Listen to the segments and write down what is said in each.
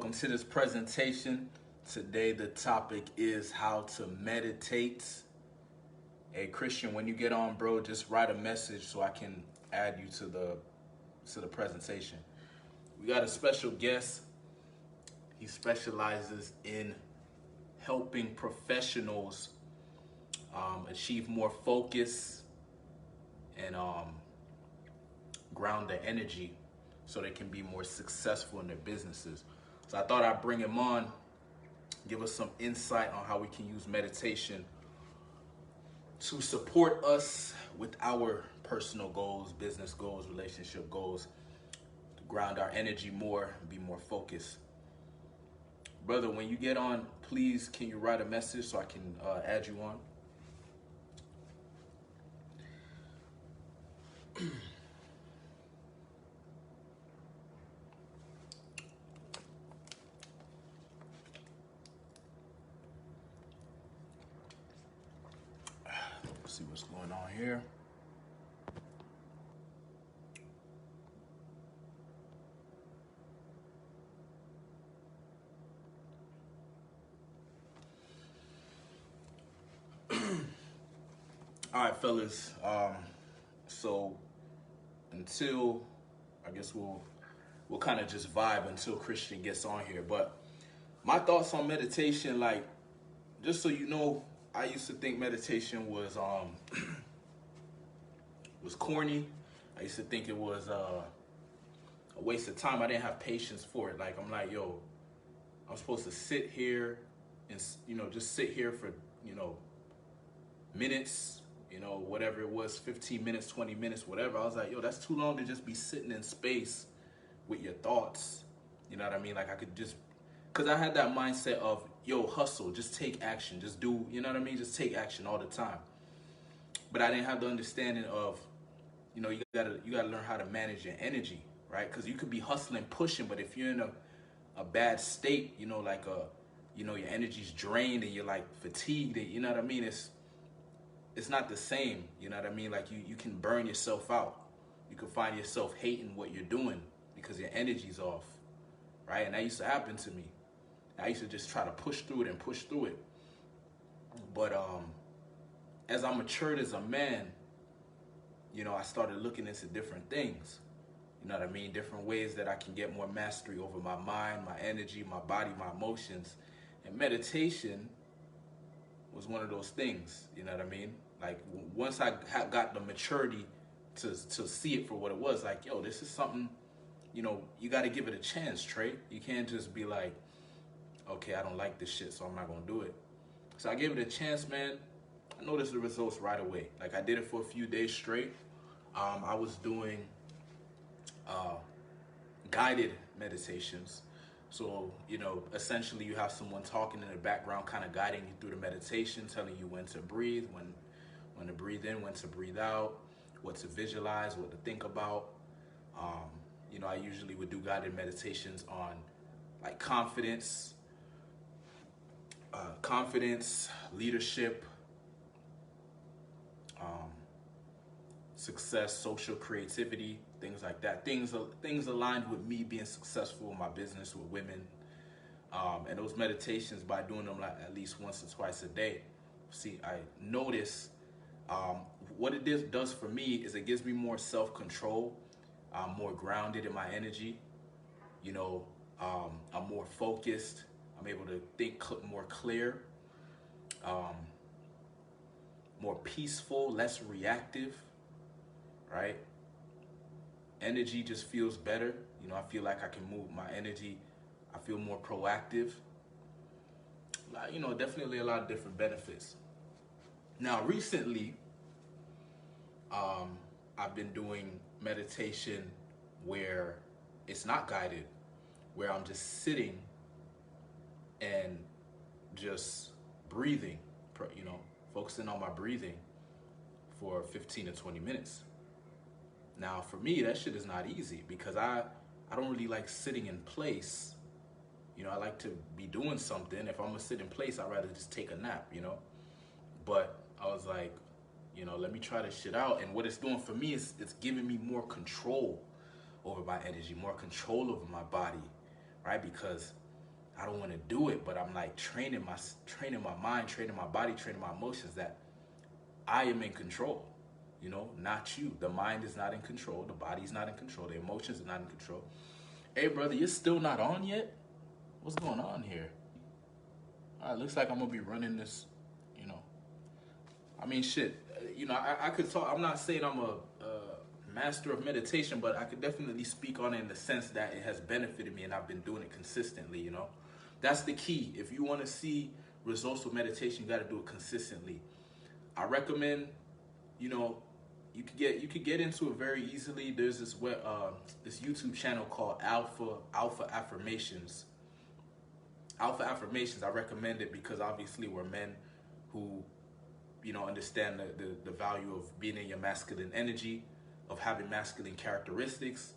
welcome to this presentation. Today the topic is how to meditate. Hey Christian, when you get on, bro, just write a message so I can add you to the presentation. We got a special guest. He specializes in helping professionals achieve more focus and ground their energy so they can be more successful in their businesses. So I thought I'd bring him on, give us some insight on how we can use meditation to support us with our personal goals, business goals, relationship goals, to ground our energy more, and be more focused. Brother, when you get on, please can you write a message so I can add you on? Let's see what's going on here. All right, fellas. So until I guess we'll kind of just vibe until Christian gets on here. But my thoughts on meditation, like, just so you know, I used to think meditation was was corny. I used to think it was a waste of time. I didn't have patience for it. Like, I'm like, yo, I'm supposed to sit here and just sit here for minutes, whatever it was, 15 minutes, 20 minutes, whatever. I was like, yo, that's too long to just be sitting in space with your thoughts. You know what I mean? Like, I could just, because I had that mindset of, yo, hustle, just take action, just do, you know what I mean? Just take action all the time. But I didn't have the understanding of, you gotta learn how to manage your energy, right? Because you could be hustling, pushing, but if you're in a bad state, like your energy's drained and you're like fatigued, you know what I mean? It's not the same, you know what I mean? Like you can burn yourself out. You can find yourself hating what you're doing because your energy's off, right? And that used to happen to me. I used to just try to push through it. But as I matured as a man, I started looking into different things. You know what I mean? Different ways that I can get more mastery over my mind, my energy, my body, my emotions. And meditation was one of those things, you know what I mean? Like, once I got the maturity to see it for what it was, like, yo, this is something, you got to give it a chance, Trey. You can't just be like, okay, I don't like this shit, so I'm not going to do it. So I gave it a chance, man. I noticed the results right away. Like, I did it for a few days straight. I was doing guided meditations. So, essentially you have someone talking in the background, kind of guiding you through the meditation, telling you when to breathe, when to breathe in, when to breathe out, what to visualize, what to think about. I usually would do guided meditations on like confidence, leadership, success, social creativity, things like that. Things aligned with me being successful in my business with women. And those meditations, by doing them like at least once or twice a day, I notice what it does for me is it gives me more self-control. I'm more grounded in my energy. I'm more focused. I'm able to think more clear, more peaceful, less reactive, right? Energy just feels better. I feel like I can move my energy. I feel more proactive. Definitely a lot of different benefits. Now, recently, I've been doing meditation where it's not guided, where I'm just sitting and just breathing, focusing on my breathing for 15 to 20 minutes. Now, for me, that shit is not easy because I don't really like sitting in place. I like to be doing something. If I'm gonna sit in place, I'd rather just take a nap, But I was like, let me try this shit out. And what it's doing for me is it's giving me more control over my energy, more control over my body, right? Because I don't want to do it, but I'm like training my mind, training my body, training my emotions that I am in control. You know, not you. The mind is not in control. The body's not in control. The emotions are not in control. Hey, brother, you're still not on yet? What's going on here? All right, looks like I'm gonna be running this. You know, I mean, shit. You know, I could talk. I'm not saying I'm a master of meditation, but I could definitely speak on it in the sense that it has benefited me, and I've been doing it consistently. You know, that's the key. If you want to see results with meditation, you got to do it consistently. I recommend, you know, you could get into it very easily. There's this YouTube channel called Alpha Affirmations. Alpha Affirmations. I recommend it because obviously we're men who, you know, understand the value of being in your masculine energy, of having masculine characteristics,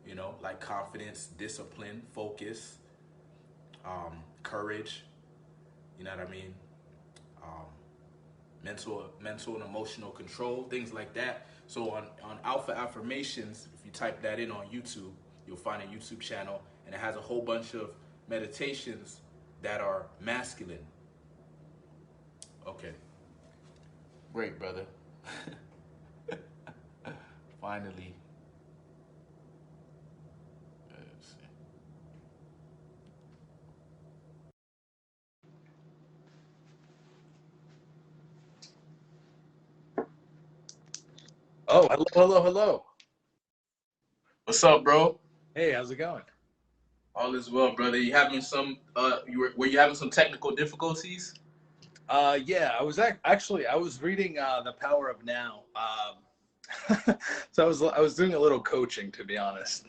you know, like confidence, discipline, focus, courage. You know what I mean? Um, mental and emotional control, things like that. So on Alpha Affirmations, if you type that in on YouTube, you'll find a YouTube channel, and it has a whole bunch of meditations that are masculine. Okay, great, brother. Finally. Let's see. Oh, hello, hello, hello. What's up, bro? Hey, how's it going? All is well, brother. You having some were you having some technical difficulties? Yeah, I was reading The Power of Now. So I was doing a little coaching, to be honest,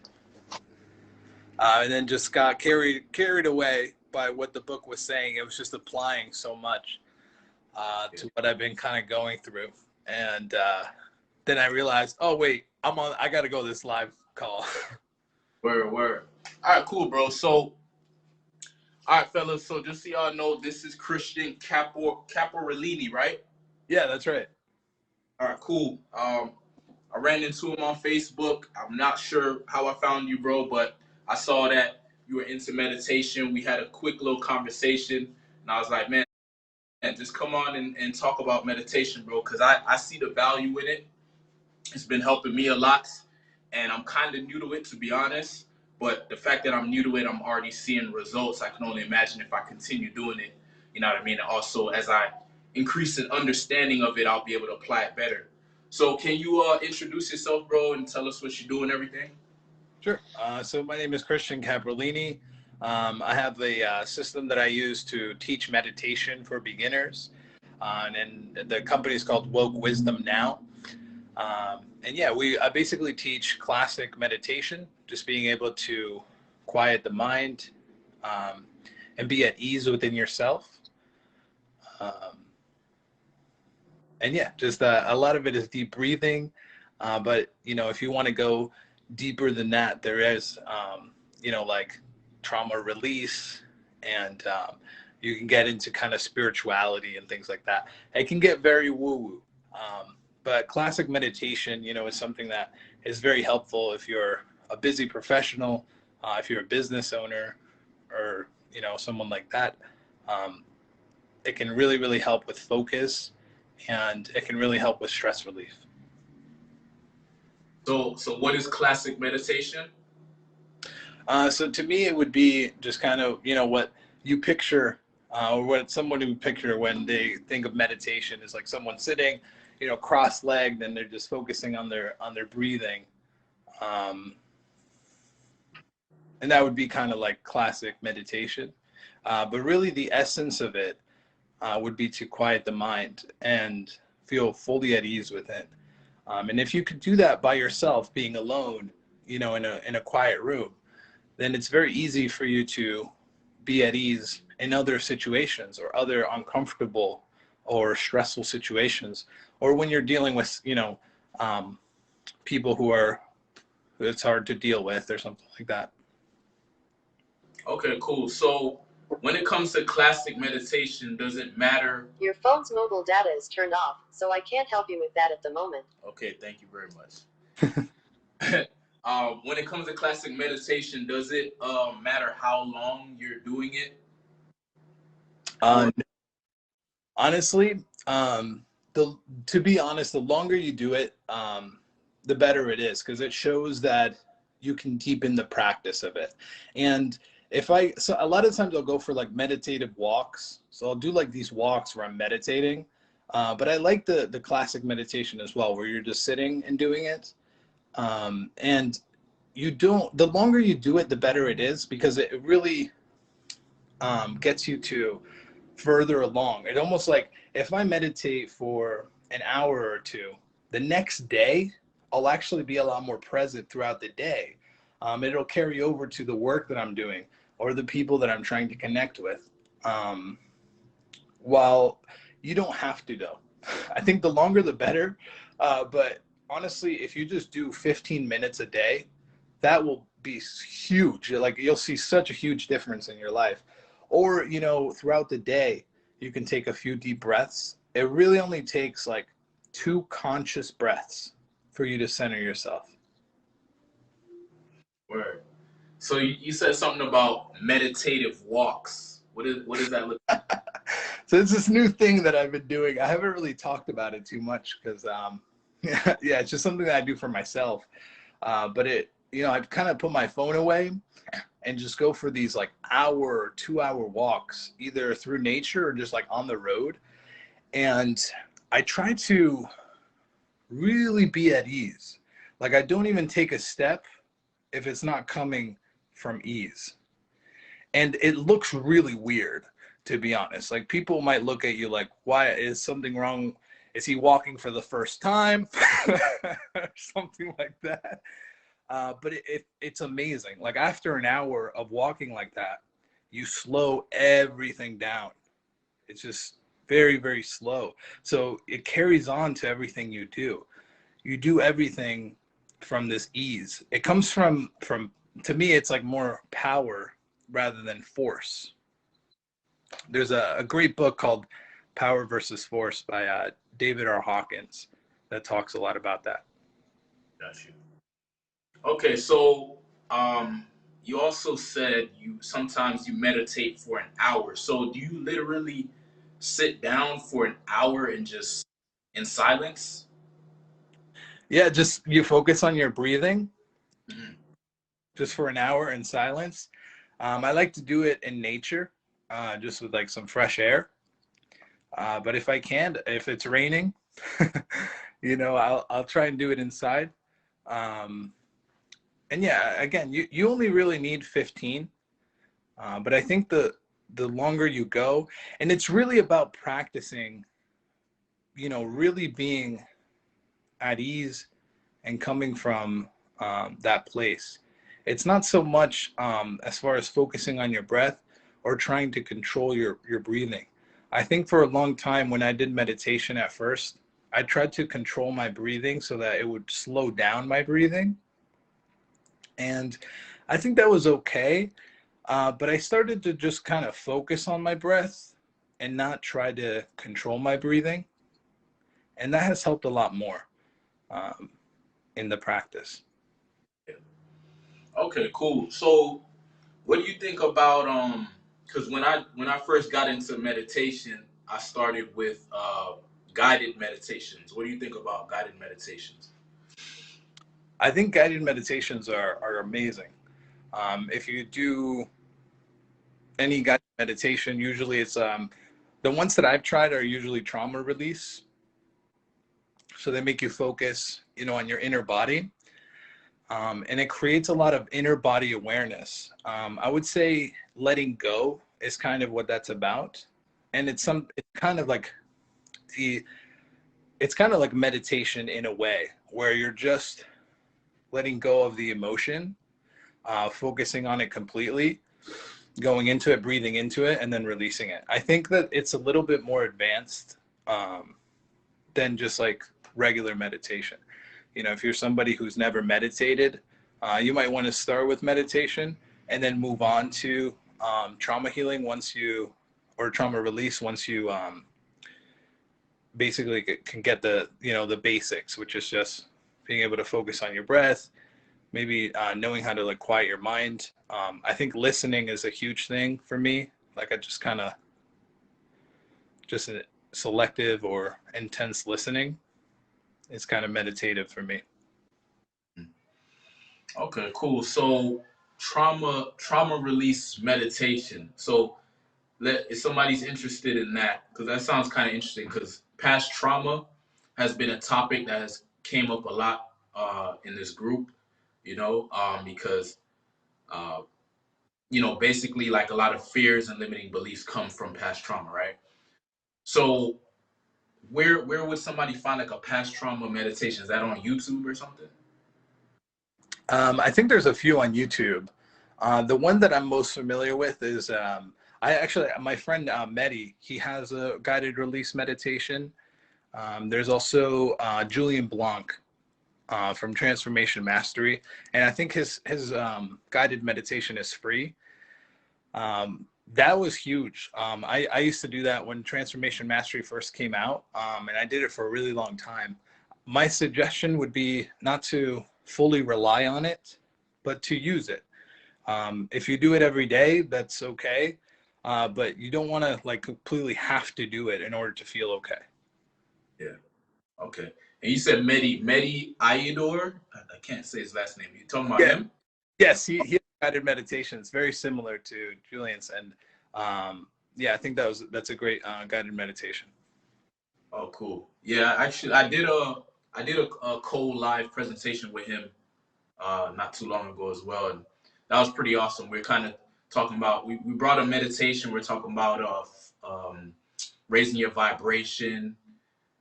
and then just got carried away by what the book was saying. It was just applying so much to what I've been kind of going through, and then I realized, oh wait, I got to go to this live call. Word. All right, cool, bro. So, all right, fellas. So just so y'all know, this is Christian Caporallani, right? Yeah, that's right. All right, cool. I ran into him on Facebook. I'm not sure how I found you, bro, but I saw that you were into meditation. We had a quick little conversation, and I was like, man, just come on and talk about meditation, bro, because I see the value in it. It's been helping me a lot, and I'm kind of new to it, to be honest. But the fact that I'm new to it, I'm already seeing results. I can only imagine if I continue doing it, you know what I mean? And also, as I increase in understanding of it, I'll be able to apply it better. So, can you introduce yourself, bro, and tell us what you do and everything? Sure. So my name is Christian Caporallani. I have a system that I use to teach meditation for beginners, and the company is called Woke Wisdom Now. And yeah, I basically teach classic meditation, just being able to quiet the mind and be at ease within yourself. Um, and yeah, just a lot of it is deep breathing. But you know, if you want to go deeper than that, there is like trauma release, and you can get into kind of spirituality and things like that. It can get very woo woo, but classic meditation, is something that is very helpful if you're a busy professional, if you're a business owner, or someone like that. Um, it can really, really help with focus, and it can really help with stress relief. So what is classic meditation? So to me, it would be just kind of, what you picture, or what someone would picture when they think of meditation is like someone sitting, cross-legged, and they're just focusing on their breathing. And that would be kind of like classic meditation. But really the essence of it would be to quiet the mind and feel fully at ease with it. And if you could do that by yourself, being alone, in a quiet room, then it's very easy for you to be at ease in other situations or other uncomfortable or stressful situations, or when you're dealing with, people who it's hard to deal with or something like that. Okay, cool. So when it comes to classic meditation, does it matter? Your phone's mobile data is turned off, so I can't help you with that at the moment. Okay, thank you very much. When it comes to classic meditation, does it matter how long you're doing it? Uh, Honestly, the to be honest, the longer you do it, the better it is because it shows that you can deepen the practice of it. And so a lot of times I'll go for like meditative walks. So I'll do like these walks where I'm meditating. But I like the classic meditation as well, where you're just sitting and doing it. And the longer you do it, the better it is because it really gets you to further along. It almost like if I meditate for an hour or two, the next day I'll actually be a lot more present throughout the day. It'll carry over to the work that I'm doing or the people that I'm trying to connect with. While you don't have to though. I think the longer the better. But honestly, if you just do 15 minutes a day, that will be huge. Like you'll see such a huge difference in your life. Or, throughout the day, you can take a few deep breaths. It really only takes like 2 conscious breaths for you to center yourself. Word. So you said something about meditative walks. What does that look like? So it's this new thing that I've been doing. I haven't really talked about it too much because, yeah, it's just something that I do for myself. But I've kind of put my phone away and just go for these like hour or 2 hour walks, either through nature or just like on the road. And I try to really be at ease. Like I don't even take a step if it's not coming from ease. And it looks really weird, to be honest. Like people might look at you like, why is something wrong? Is he walking for the first time? Or something like that. But it's amazing. Like after an hour of walking like that, you slow everything down. It's just very, very slow. So it carries on to everything you do. You do everything from this ease. It comes from to me, it's like more power rather than force. There's a great book called Power versus Force by David R. Hawkins that talks a lot about that. Got you. Okay, so you also said you sometimes you meditate for an hour. So do you literally sit down for an hour and just in silence? Yeah, just you focus on your breathing Mhm. just for an hour in silence. I like to do it in nature, just with like some fresh air. But if it's raining, I'll try and do it inside. Um, and yeah, again, you only really need 15. But I think the longer you go, and it's really about practicing, really being at ease and coming from that place. It's not so much as far as focusing on your breath or trying to control your breathing. I think for a long time when I did meditation at first, I tried to control my breathing so that it would slow down my breathing. And I think that was okay. But I started to just kind of focus on my breath and not try to control my breathing. And that has helped a lot more um, in the practice. Okay, cool. So what do you think about because when I first got into meditation, I started with guided meditations. What do you think about guided meditations? I think guided meditations are amazing. If you do any guided meditation, usually it's the ones that I've tried are usually trauma release. So they make you focus, on your inner body. And it creates a lot of inner body awareness. I would say letting go is kind of what that's about. And it's kind of like the, it's kind of like meditation in a way where you're just letting go of the emotion, focusing on it completely, going into it, breathing into it, and then releasing it. I think that it's a little bit more advanced than just like regular meditation. If you're somebody who's never meditated, you might want to start with meditation and then move on to trauma healing or trauma release once you basically can get the basics, which is just being able to focus on your breath, maybe knowing how to like quiet your mind. I think listening is a huge thing for me. Like I just kind of just a selective or intense listening is kind of meditative for me. Okay, cool. So trauma release meditation. So if somebody's interested in that, because that sounds kind of interesting, because past trauma has been a topic that has came up a lot in this group, because uh, basically like a lot of fears and limiting beliefs come from past trauma, right? So where would somebody find like a past trauma meditation? Is that on YouTube or something? I think there's a few on YouTube. The one that I'm most familiar with is my friend Mehdi, he has a guided release meditation. There's also Julian Blanc from Transformation Mastery, and I think his guided meditation is free. That was huge. I used to do that when Transformation Mastery first came out, and I did it for a really long time. My suggestion would be not to fully rely on it, but to use it. If you do it every day, that's okay, but you don't want to like completely have to do it in order to feel okay. Yeah. Okay. And you said Mehdi Ayador. I can't say his last name. You talking about Yeah. him? Yes, he has guided meditation. It's very similar to Julian's, and yeah, I think that's a great guided meditation. Oh, cool. Yeah, actually, I did a co-live presentation with him not too long ago as well, and that was pretty awesome. We're kind of talking about we brought a meditation. We're talking about raising your vibration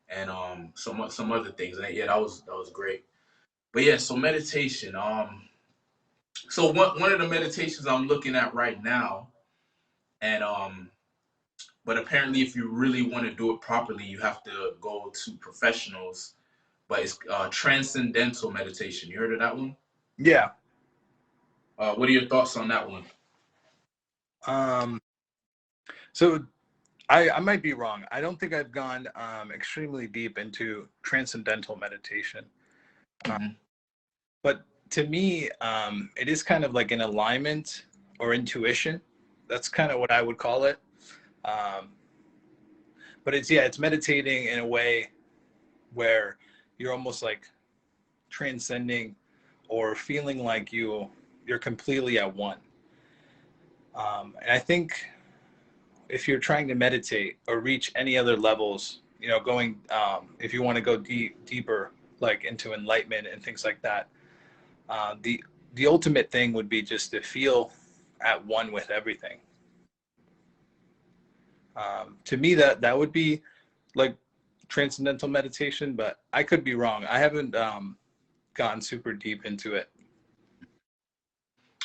and some other things. And yeah, that was great. But yeah, so meditation. So one of the meditations I'm looking at right now, and but apparently if you really want to do it properly, you have to go to professionals. But it's transcendental meditation. You heard of that one? Yeah. What are your thoughts on that one? Um, so I might be wrong. I don't think I've gone extremely deep into transcendental meditation. Uh, Hmm. but to me, it is kind of like an alignment or intuition. That's kind of what I would call it. Um, but it's meditating in a way where you're almost like transcending or feeling like you're completely at one. And I think if you're trying to meditate or reach any other levels, going if you want to go deeper, like into enlightenment and things like that, the ultimate thing would be just to feel at one with everything. To me, that would be like transcendental meditation, but I could be wrong. I haven't gotten super deep into it.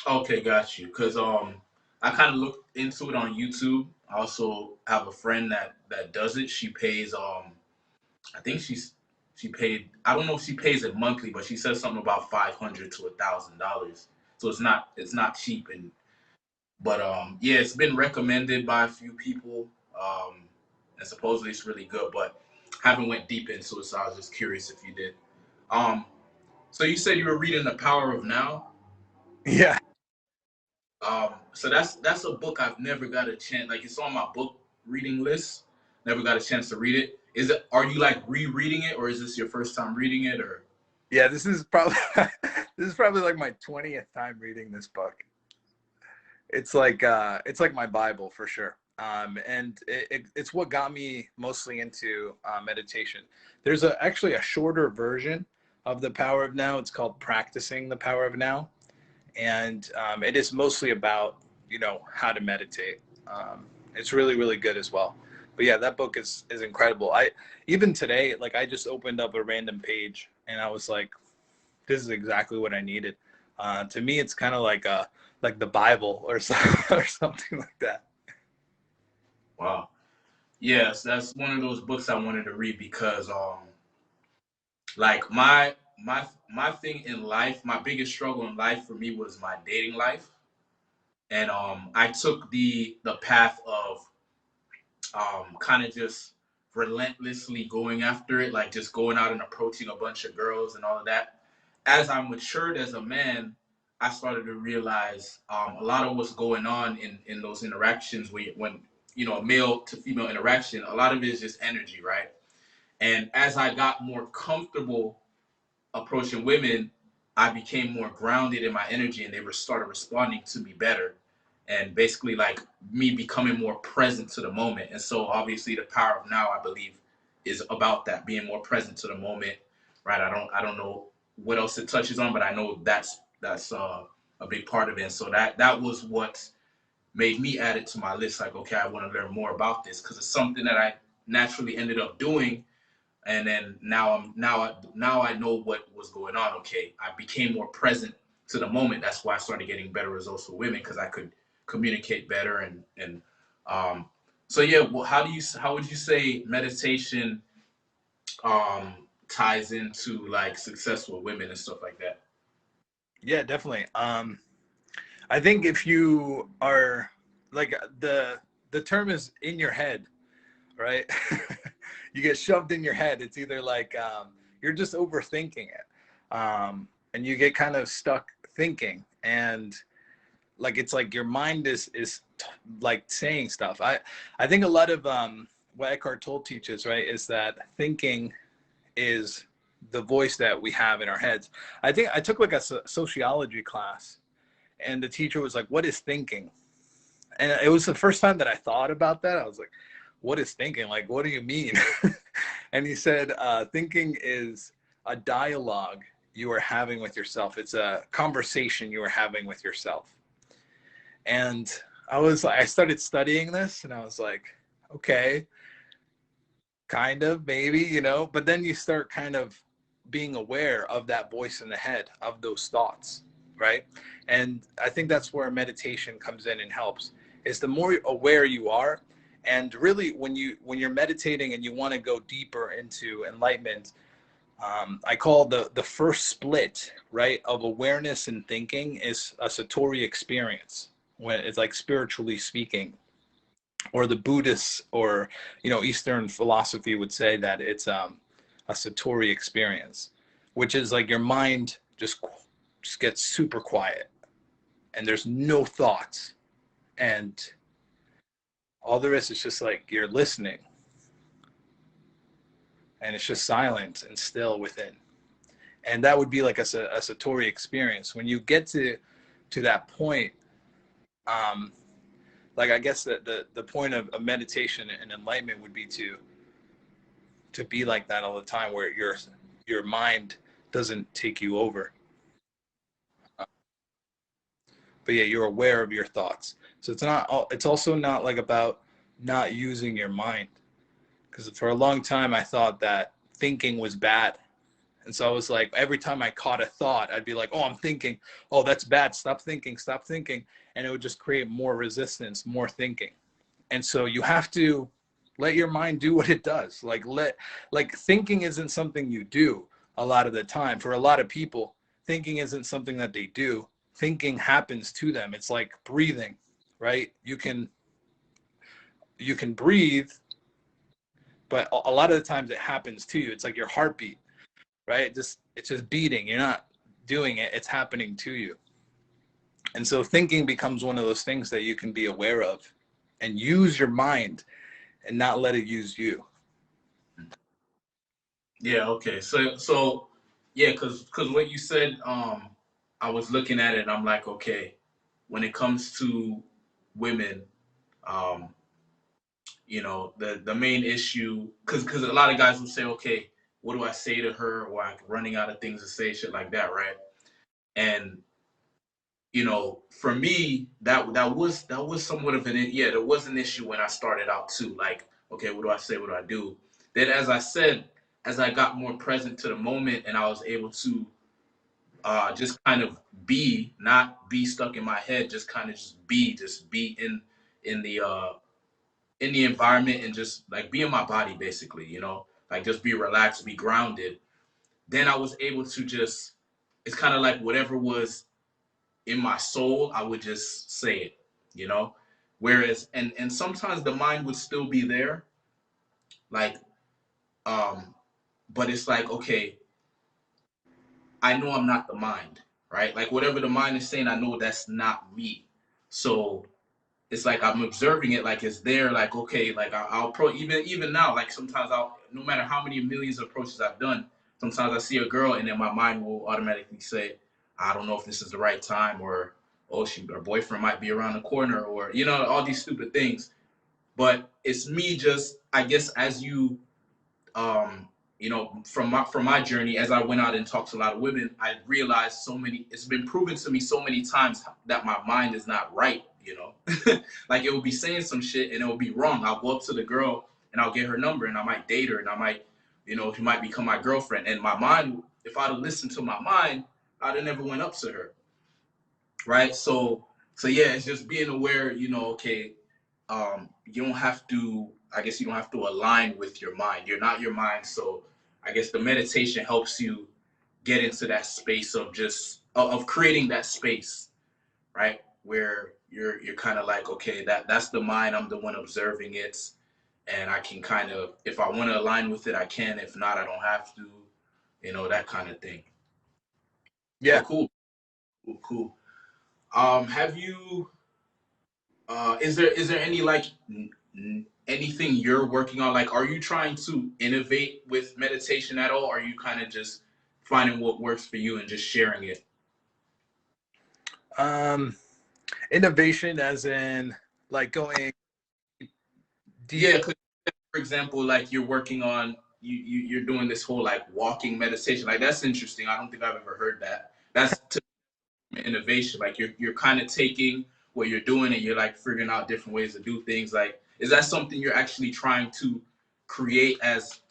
Okay, got you. Cause I kind of looked into it on YouTube. I also have a friend that does it. She pays I think she paid. I don't know if she pays it monthly, but she says something about $500 to $1,000. So it's not cheap. But yeah, it's been recommended by a few people, and supposedly it's really good. But haven't went deep into it, so I was just curious if you did. Um, so you said you were reading The Power of Now. Yeah. So that's a book I've never got a chance. Like it's on my book reading list. Never got a chance to read it. Are you like rereading it, or is this your first time reading it, or? Yeah, this is probably this is probably like my 20th time reading this book. It's like my Bible for sure. And it's what got me mostly into meditation. There's actually a shorter version of The Power of Now. It's called Practicing the Power of Now, and it is mostly about how to meditate. It's really really good as well. But yeah, that book is incredible. I even today, like I just opened up a random page and I was like, this is exactly what I needed. To me, it's kind of like the Bible or or something like that. Wow. Yes, that's one of those books I wanted to read because like my thing in life, my biggest struggle in life for me was my dating life. And I took the path of kind of just relentlessly going after it, like just going out and approaching a bunch of girls and all of that. as I matured as a man, I started to realize a lot of what's going on in those interactions when male to female interaction, a lot of it is just energy, right? And as I got more comfortable approaching women, I became more grounded in my energy, and they were started responding to me better, and basically like me becoming more present to the moment. And so obviously the power of now, I believe, is about that, being more present to the moment, right? I don't know what else it touches on, but I know that's a big part of it. And so that was what made me add it to my list. Like, okay, I want to learn more about this because it's something that I naturally ended up doing, and then now I know what was going on. Okay, I became more present to the moment. That's why I started getting better results with women, because I could communicate better. And so yeah. Well, how would you say meditation ties into like success with women and stuff like that? Yeah, definitely. I think if you are like the term is in your head, right? You get shoved in your head. It's either like you're just overthinking it, and you get kind of stuck thinking, and like it's like your mind is like saying stuff. I think a lot of what Eckhart Tolle teaches, right, is that thinking is the voice that we have in our heads. I think I took like a sociology class, and the teacher was like, "What is thinking?" And it was the first time that I thought about that. I was like, "What is thinking? Like, what do you mean?" And he said, "Thinking is a dialogue you are having with yourself. It's a conversation you are having with yourself." And I started studying this, and I was like, okay, kind of, maybe, but then you start kind of being aware of that voice in the head, of those thoughts, right? And I think that's where meditation comes in and helps, is the more aware you are. And really, when you're meditating and you want to go deeper into enlightenment, I call the first split, right, of awareness and thinking is a satori experience, when it's like spiritually speaking. Or the Buddhists or Eastern philosophy would say that it's a satori experience, which is like your mind just gets super quiet, and there's no thoughts, and all there is just like you're listening, and it's just silent and still within. And that would be like a satori experience. When you get to that point, um, like I guess that the point of meditation and enlightenment would be to be like that all the time, where your mind doesn't take you over. But yeah, you're aware of your thoughts. So it's also not like about not using your mind, because for a long time I thought that thinking was bad. And so I was like, every time I caught a thought, I'd be like, oh, I'm thinking. Oh, that's bad. Stop thinking. Stop thinking. And it would just create more resistance, more thinking. And so you have to let your mind do what it does. Like thinking isn't something you do a lot of the time. For a lot of people, thinking isn't something that they do. Thinking happens to them. It's like breathing, right? You can breathe, but a lot of the times it happens to you. It's like your heartbeat, right? It's just beating. You're not doing it. It's happening to you. And so thinking becomes one of those things that you can be aware of and use your mind and not let it use you. Yeah. Okay. So yeah, because what you said, I was looking at it and I'm like, okay, when it comes to women, um, the main issue, because a lot of guys will say, okay, what do I say to her, or I'm running out of things to say, shit like that, right? And for me, that was somewhat of yeah, there was an issue when I started out too. Like, okay, what do I say? What do I do? Then, as I said, as I got more present to the moment, and I was able to just kind of be, not be stuck in my head, just kind of just be in the in the environment, and just like be in my body, basically, like just be relaxed, be grounded. Then I was able to just, it's kind of like whatever was in my soul, I would just say it, you know. Whereas, and sometimes the mind would still be there, like, but it's like, okay, I know I'm not the mind, right? Like whatever the mind is saying, I know that's not me. So it's like I'm observing it, like it's there, like okay, like I'll pro even now, like sometimes I'll, no matter how many millions of approaches I've done, sometimes I see a girl and then my mind will automatically say, I don't know if this is the right time, or oh, her boyfriend might be around the corner, or all these stupid things. But it's me, just I guess as you from my journey, as I went out and talked to a lot of women, I realized it's been proven to me so many times that my mind is not right, like it will be saying some shit and it will be wrong. I'll go up to the girl and I'll get her number and I might date her and I might, she might become my girlfriend. And my mind, if I'd have listened to my mind, I'd have never went up to her. Right. So yeah, it's just being aware, okay, you don't have to, I guess you don't have to align with your mind. You're not your mind. So I guess the meditation helps you get into that space of just of creating that space, right? Where you're kind of like, okay, that's the mind. I'm the one observing it. And I can kind of, if I want to align with it, I can. If not, I don't have to, that kind of thing. Yeah. So cool. Cool, cool. Have you is there any like anything you're working on? Like, are you trying to innovate with meditation at all? Or are you kind of just finding what works for you and just sharing it? Um, Innovation as in like going deep. Yeah, 'cause, for example, like you're working on you're doing this whole like walking meditation. Like that's interesting. I don't think I've ever heard that. That's innovation. Like you're kind of taking what you're doing and you're like figuring out different ways to do things. Like, is that something you're actually trying to create as,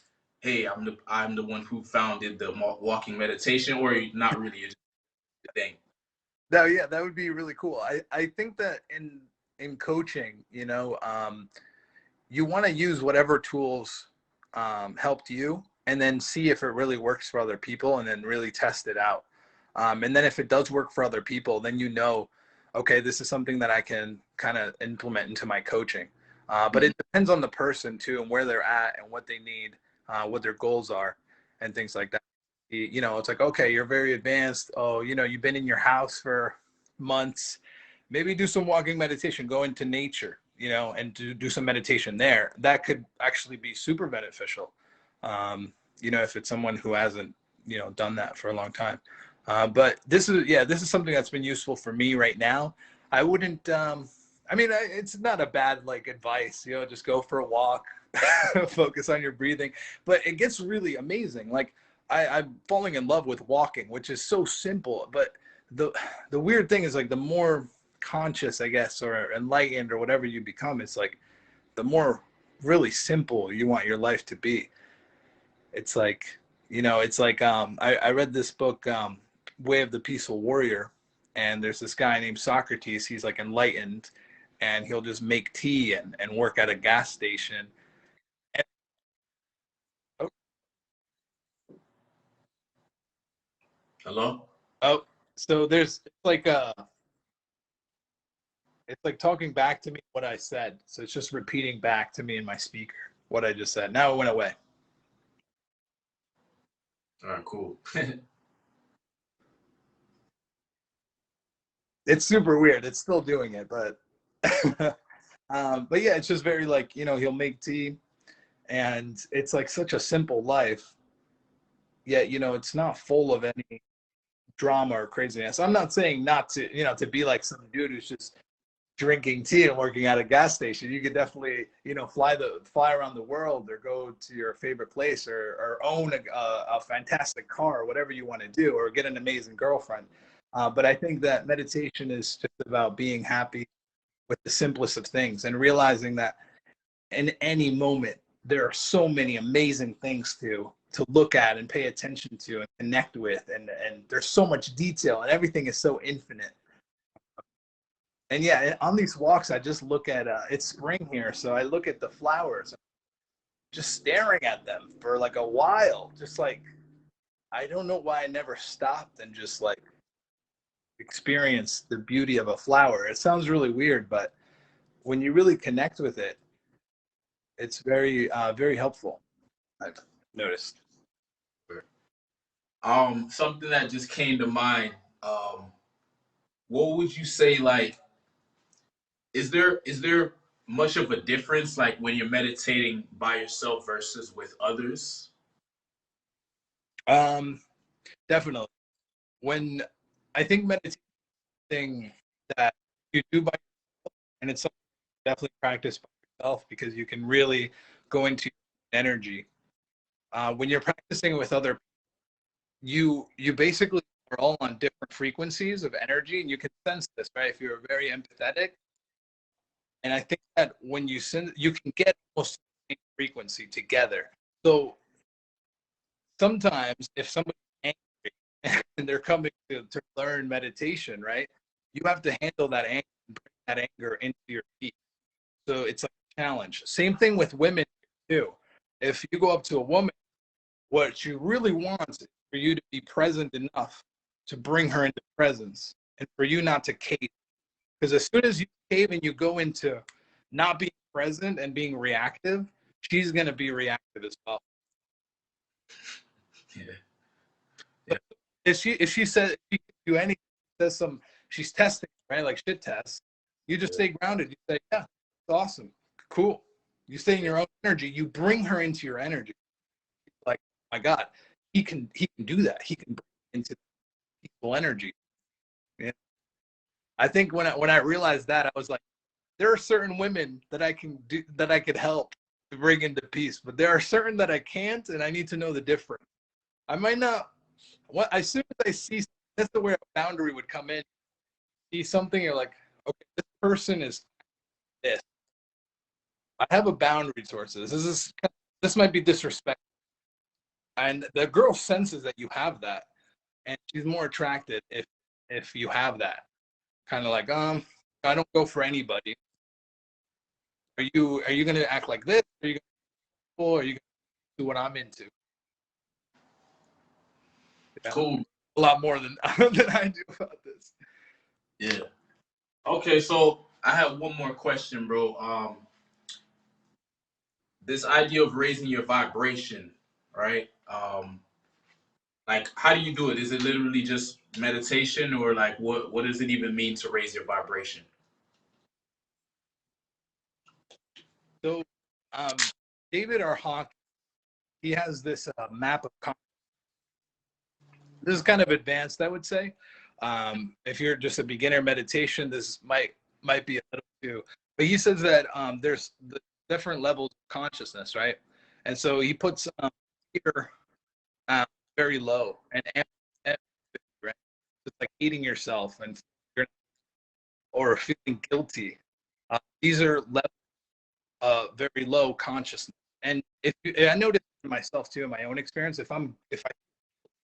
hey, I'm the one who founded the walking meditation, or not really? It's just a thing. No, yeah, that would be really cool. I think that in coaching, you want to use whatever tools helped you, and then see if it really works for other people, and then really test it out. And then if it does work for other people, then okay, this is something that I can kind of implement into my coaching. But it depends on the person too, and where they're at, and what they need, what their goals are, and things like that. It's like, okay, you're very advanced. Oh, you've been in your house for months. Maybe do some walking meditation, go into nature, and do some meditation there. That could actually be super beneficial. If it's someone who hasn't, done that for a long time. But this is something that's been useful for me right now. I wouldn't, it's not a bad like advice, just go for a walk, focus on your breathing, but it gets really amazing. Like I'm falling in love with walking, which is so simple, but the weird thing is like the more conscious, I guess, or enlightened or whatever you become, it's like the more really simple you want your life to be. It's like, I read this book, Way of the Peaceful Warrior, and there's this guy named Socrates. He's like enlightened, and he'll just make tea and work at a gas station. And, oh, Hello. oh, so it's like talking back to me what I said. So it's just repeating back to me in my speaker what I just said. Now it went away. All right, cool. It's super weird. It's still doing it, but but yeah, it's just very like, he'll make tea, and it's like such a simple life. Yet, it's not full of any drama or craziness. I'm not saying not to, to be like some dude who's just drinking tea and working at a gas station. You could definitely, fly around the world, or go to your favorite place, or own a fantastic car, or whatever you want to do, or get an amazing girlfriend. But I think that meditation is just about being happy with the simplest of things, and realizing that in any moment there are so many amazing things to look at and pay attention to and connect with, and there's so much detail, and everything is so infinite. And yeah, on these walks, I just look at it's spring here, so I look at the flowers, just staring at them for like a while. Just like, I don't know why I never stopped and just like experienced the beauty of a flower. It sounds really weird, but when you really connect with it, it's very very helpful, I've noticed. Something that just came to mind. What would you say, like, is there much of a difference, like, when you're meditating by yourself versus with others? Um, Definitely. When I think meditating that you do by, and it's something you definitely practice by yourself because you can really go into energy. When you're practicing with other, you basically are all on different frequencies of energy, and you can sense this, right? If you're very empathetic, and I think that when you send, you can get almost the same frequency together. So sometimes if somebody's angry and they're coming to learn meditation, right? You have to handle that anger and bring that anger into your feet. So it's like a challenge. Same thing with women too. If you go up to a woman, what you really want is for you to be present enough to bring her into presence and for you not to cave. Because as soon as you cave and you go into not being present and being reactive, she's going to be reactive as well. Yeah. So if she says, if she can do anything, says some, she's testing, right? Like shit tests. You just stay grounded. You say, yeah, it's awesome, cool. You stay in your own energy. You bring her into your energy. Like, oh my God, he can do that. He can bring into peaceful energy. Yeah. I think when I realized that, I was like, there are certain women that I can do, that I could help to bring into peace, but there are certain that I can't, and I need to know the difference. I might not. What as soon as I see, that's the way a boundary would come in. See something, you're like, okay, this person is this. I have a boundary towards this. This might be disrespectful, and the girl senses that you have that, and she's more attracted if you have that. Kind of like, I don't go for anybody. Are you gonna act like this? Are you gonna, or are you gonna do what I'm into? Yeah. Cool. A lot more than than I do about this. Yeah. Okay, so I have one more question, bro. This idea of raising your vibration, right? Like, how do you do it? Is it literally just meditation, or like what does it even mean to raise your vibration? So, David R. Hawk, he has this map of this is kind of advanced, I would say. If you're just a beginner meditation, this might be a little too. But he says that there's the different levels of consciousness, right? And so he puts fear very low and empathy, right? It's like hating yourself and or feeling guilty. These are levels very low consciousness. And I noticed myself too in my own experience, if I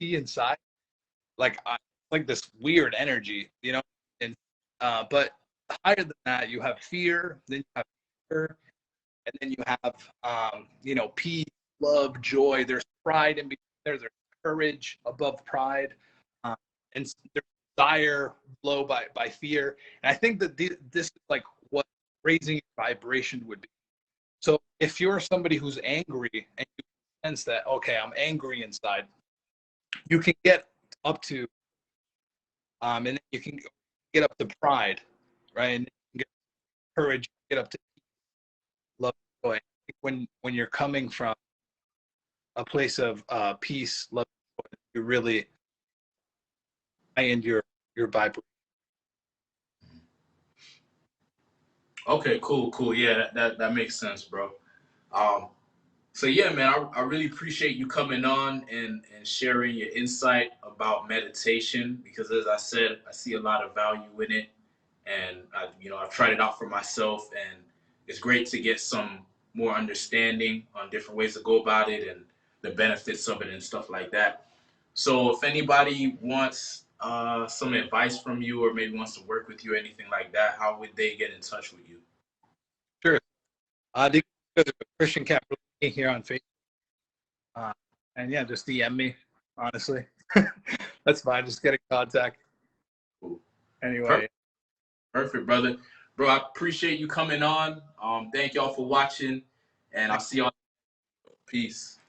see inside, like this weird energy, and but higher than that, you have fear, then you have fear, and then you have peace, love, joy. There's pride in between there. There's courage above pride, um, and there's desire below by fear. And I think that this is like what raising your vibration would be. So if you're somebody who's angry and you sense that, okay, I'm angry inside, you can get up to and then you can get up to pride, right? And you can get courage, get up to love, joy. When you're coming from a place of peace, love, joy, you really and your vibration. Okay, cool. Yeah, that makes sense, bro. Um, so yeah, man, I really appreciate you coming on and sharing your insight about meditation, because as I said, I see a lot of value in it, and I've tried it out for myself, and it's great to get some more understanding on different ways to go about it and the benefits of it and stuff like that. So if anybody wants some advice from you, or maybe wants to work with you or anything like that, how would they get in touch with you? Sure. You can go to Christian Caporallani here on Facebook, and yeah, just DM me. Honestly, that's fine. Just get in contact. Cool. Anyway. Perfect, brother. Bro, I appreciate you coming on. Thank y'all for watching, and I'll see y'all. Peace.